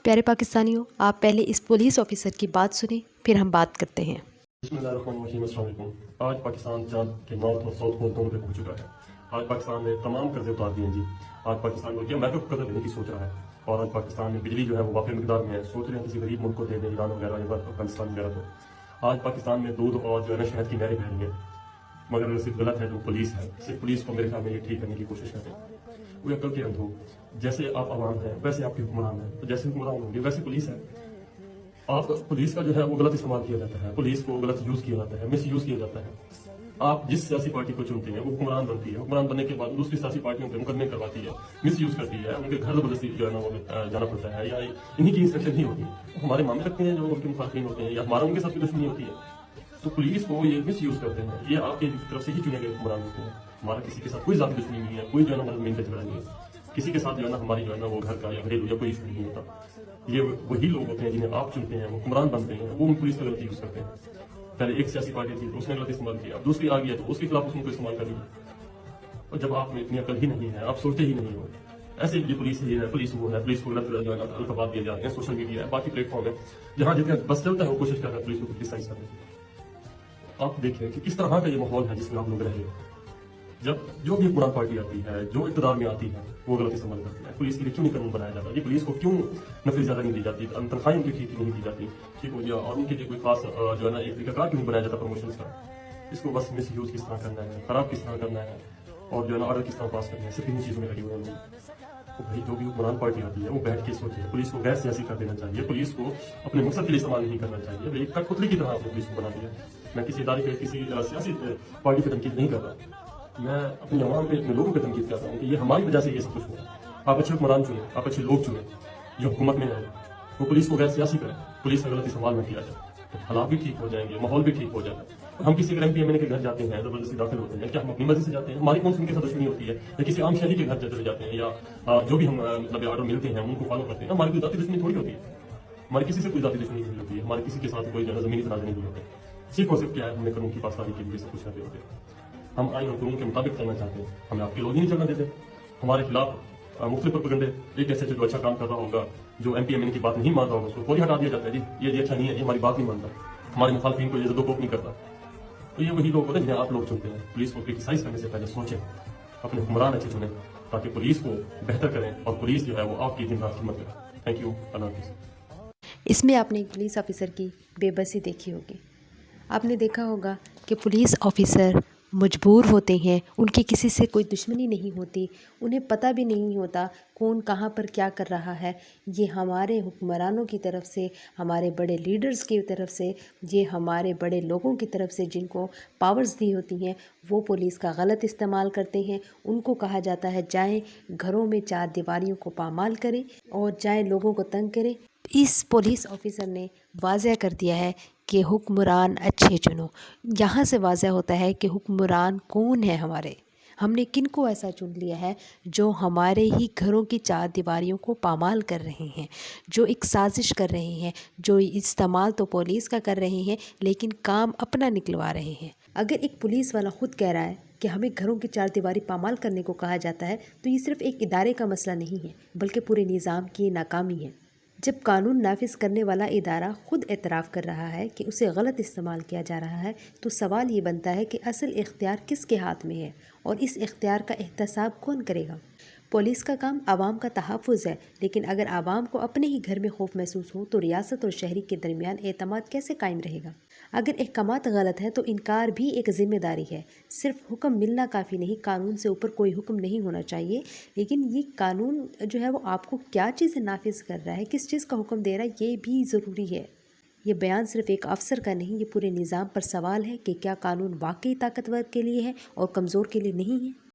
پیارے پاکستانیوں، آپ پہلے اس پولیس آفیسر کی بات سنیں، پھر ہم بات کرتے ہیں۔ بسم اللہ الرحمن الرحیم۔ السلام علیکم۔ آج پاکستان چاند کے نارتھ اور ساؤتھ پول دونوں پہ پہنچ چکا ہے۔ آج پاکستان نے تمام قرضے اتار دیے ہیں جی۔ آج پاکستان کو امریکہ کو قرض دینے کی سوچ رہا ہے، اور آج پاکستان میں بجلی جو ہے وہ وافر مقدار میں ہے، سوچ رہے ہیں کسی غریب ملک کو دے دیں، ایران وغیرہ یا افغانستان وغیرہ کو۔ آج پاکستان میں دودھ اور جو ہے نا شہد کی نہریں بہ رہی ہیں، مگر صرف غلط ہے جو پولیس ہے، صرف پولیس کو میرے خیال میں یہ ٹھیک کرنے کی کوشش کرتے ہیں۔ وہ عقل کے اندھو، جیسے آپ عوام ہیں ویسے آپ کے حکمران ہیں، تو جیسے حکمران ہوں گے ویسے پولیس ہے۔ آپ پولیس کا جو ہے وہ غلط استعمال کیا جاتا ہے، پولیس کو غلط یوز کیا جاتا ہے، مس یوز کیا جاتا ہے۔ آپ جس سیاسی پارٹی کو چنتے ہیں وہ حکمران بنتی ہے، حکمران بننے کے بعد دوسری سیاسی پارٹیوں پہ مقدمے کرواتی ہے، مس یوز کرتی ہے، ان کے گھر زبردستی جو ہے نا وہ جانا پڑتا ہے، یا انہیں کی انسٹرکشن نہیں ہوتی ہے۔ ہمارے معاملے رکھتے ہیں جو ان کے مخالفین ہوتے ہیں، یا ہمارا ان کے ساتھ دشمنی ہوتی ہے، تو پولیس کو یہ مس یوز کرتے ہیں۔ یہ آپ کی طرف سے ہی چنے گئے حکمران ہوتے ہیں۔ ہمارا کسی کے ساتھ کوئی ذاتی دشمنی نہیں ہے، کوئی جو ہے نا مدد کا جھگڑا نہیں ہے، کسی کے ساتھ جو ہے نا ہماری جو ہے نا وہ گھر کا یا گھریلو یا کوئی ایشو نہیں ہوتا۔ یہ وہی لوگ ہوتے ہیں جنہیں آپ چنتے ہیں، وہ حکمران بنتے ہیں، وہ ان پولیس کا غلط یوز کرتے ہیں۔ پہلے ایک سیاسی پارٹی تھی تو اس نے غلط استعمال کیا، دوسری آ گئی تو اس کے خلاف اس نے کوئی استعمال کر لیا۔ اور جب آپ میں اتنی عقل ہی نہیں ہے، آپ سوچتے ہی نہیں ہو، ایسے یہ پولیس ہی ہے، پولیس وہ ہے، پولیس کو غلط جو ہے نا القابات دیے جاتے ہیں، سوشل میڈیا ہے، باقی پلیٹ فارم ہے، جہاں جتنا بس چلتا ہے وہ کوشش کر رہا ہے پولیس کو کرٹیسائز کرنے کی۔ آپ دیکھیں کہ کس طرح کا یہ ماحول ہے جس میں آپ لوگ رہ رہے ہیں۔ جب جو بھی حکمران پارٹی آتی ہے، جو اقتدار میں آتی ہے، وہ غلط استعمال کرتی ہے۔ پولیس کے لیے کیوں نہیں قانون بنایا جاتا؟ یہ پولیس کو کیوں نفری زیادہ نہیں دی جاتی، تنخواہیں ان کی ٹھیک نہیں دی جاتی، ٹھیک ہو گیا، اور ان کے لیے کوئی خاص جو ہے نا ایک طریقہ کار کیوں نہیں بنایا جاتا پروموشنس کا؟ اس کو بس مس یوز کس طرح کرنا ہے، خراب کس طرح کرنا ہے، اور جو ہے نا آرڈر کس طرح پاس کرنا ہے، صرف انہیں چیزوں میں لگے ہوئے ہیں۔ تو بھائی جو بھی حکمران پارٹی آتی ہے وہ بیٹھ کے سوچے، پولیس کو غیر سیاسی کر دینا چاہیے، پولیس کو اپنے مقصد کے لیے استعمال نہیں کرنا چاہیے۔ بھائی کٹ پتلی کی طرح آپ نے پولیس کو بنا دیا۔ میں کسی ادارے کے کسی سیاسی پارٹی پہ تنقید نہیں کر رہا، میں اپنے عوام پہ، اپنے لوگوں پہ تنقید کرتا ہوں کہ یہ ہماری وجہ سے یہ سب کچھ ہوا۔ آپ اچھے حکمران چنیں، آپ اچھے لوگ چنیں جو حکومت میں ہیں، وہ پولیس کو غیر سیاسی کریں، پولیس کا غلط استعمال نہ کیا جائے، تو حالات بھی ٹھیک ہو جائیں گے، ماحول بھی ٹھیک ہو جائے گا۔ ہم کسی اگر MP کے گھر جاتے ہیں، زبردستی داخل ہوتے ہیں، کیا ہم اپنی مرضی سے جاتے ہیں؟ ہماری کون سی ان کے ساتھ دشمنی ہوتی ہے؟ یا کسی عام شہری کے گھر چلے جاتے ہیں، یا جو بھی ہم مطلب آرڈر ملتے ہیں ان کو فالو کرتے ہیں؟ ہماری کوئی ذاتی دشمنی تھوڑی ہوتی ہے، ہماری کسی سے کوئی ذاتی دشمنی نہیں ہوتی ہے، ہماری کسی کے ساتھ کوئی جو ہے زمینی تنازع نہیں ہوتے۔ صرف اور صرف کیا ہے، ہم نے قانون کی پاسداری کے لیے سب کچھ کر رہے ہوتے ہیں۔ ہم آئین اور قانون کے مطابق چلنا چاہتے ہیں، ہمیں آپ کے لوگ ہی نہیں چلنا دیتے۔ ہمارے خلاف مختلف پروپیگنڈے، ایک ایسے جو اچھا کام کر رہا ہوگا، جو MP کی بات نہیں مانتا ہوگا، اس کو فوری ہٹا دیا جاتا ہے، جی یہ اچھا نہیں ہے، یہ ہماری بات نہیں مانتا، ہمارے مخالفین کو یہ زد و کوب نہیں کرتا۔ تو یہ وہی لوگ ہوتے ہیں جنہیں آپ لوگ چنتے ہیں۔ پولیس کو کرٹیسائز کرنے سے پہلے سوچیں، اپنے حکمران اچھے چنیں تاکہ پولیس کو بہتر کریں، اور پولیس جو ہے وہ آپ کی دن رات خدمت کرے۔ تھینک یو، اللہ حافظ۔ اس میں آپ نے ایک پولیس آفیسر کی بے بسی دیکھی ہوگی۔ آپ نے دیکھا ہوگا کہ پولیس آفیسر مجبور ہوتے ہیں، ان کی کسی سے کوئی دشمنی نہیں ہوتی، انہیں پتہ بھی نہیں ہوتا کون کہاں پر کیا کر رہا ہے۔ یہ ہمارے حکمرانوں کی طرف سے، ہمارے بڑے لیڈرز کی طرف سے، یہ ہمارے بڑے لوگوں کی طرف سے جن کو پاورز دی ہوتی ہیں، وہ پولیس کا غلط استعمال کرتے ہیں۔ ان کو کہا جاتا ہے جائیں گھروں میں چار دیواریوں کو پامال کریں اور جائیں لوگوں کو تنگ کریں۔ اس پولیس آفیسر نے واضح کر دیا ہے کہ حکمران اچھے چنو۔ یہاں سے واضح ہوتا ہے کہ حکمران کون ہے ہمارے، ہم نے کن کو ایسا چن لیا ہے جو ہمارے ہی گھروں کی چار دیواریوں کو پامال کر رہے ہیں، جو ایک سازش کر رہے ہیں، جو استعمال تو پولیس کا کر رہے ہیں لیکن کام اپنا نکلوا رہے ہیں۔ اگر ایک پولیس والا خود کہہ رہا ہے کہ ہمیں گھروں کی چار دیواری پامال کرنے کو کہا جاتا ہے، تو یہ صرف ایک ادارے کا مسئلہ نہیں ہے بلکہ پورے نظام کی ناکامی ہے۔ جب قانون نافذ کرنے والا ادارہ خود اعتراف کر رہا ہے کہ اسے غلط استعمال کیا جا رہا ہے، تو سوال یہ بنتا ہے کہ اصل اختیار کس کے ہاتھ میں ہے اور اس اختیار کا احتساب کون کرے گا؟ پولیس کا کام عوام کا تحفظ ہے، لیکن اگر عوام کو اپنے ہی گھر میں خوف محسوس ہو تو ریاست اور شہری کے درمیان اعتماد کیسے قائم رہے گا؟ اگر احکامات غلط ہیں تو انکار بھی ایک ذمہ داری ہے۔ صرف حکم ملنا کافی نہیں، قانون سے اوپر کوئی حکم نہیں ہونا چاہیے، لیکن یہ قانون جو ہے وہ آپ کو کیا چیزیں نافذ کر رہا ہے، کس چیز کا حکم دے رہا ہے، یہ بھی ضروری ہے۔ یہ بیان صرف ایک افسر کا نہیں، یہ پورے نظام پر سوال ہے کہ کیا قانون واقعی طاقتور کے لیے ہے اور کمزور کے لیے نہیں ہے۔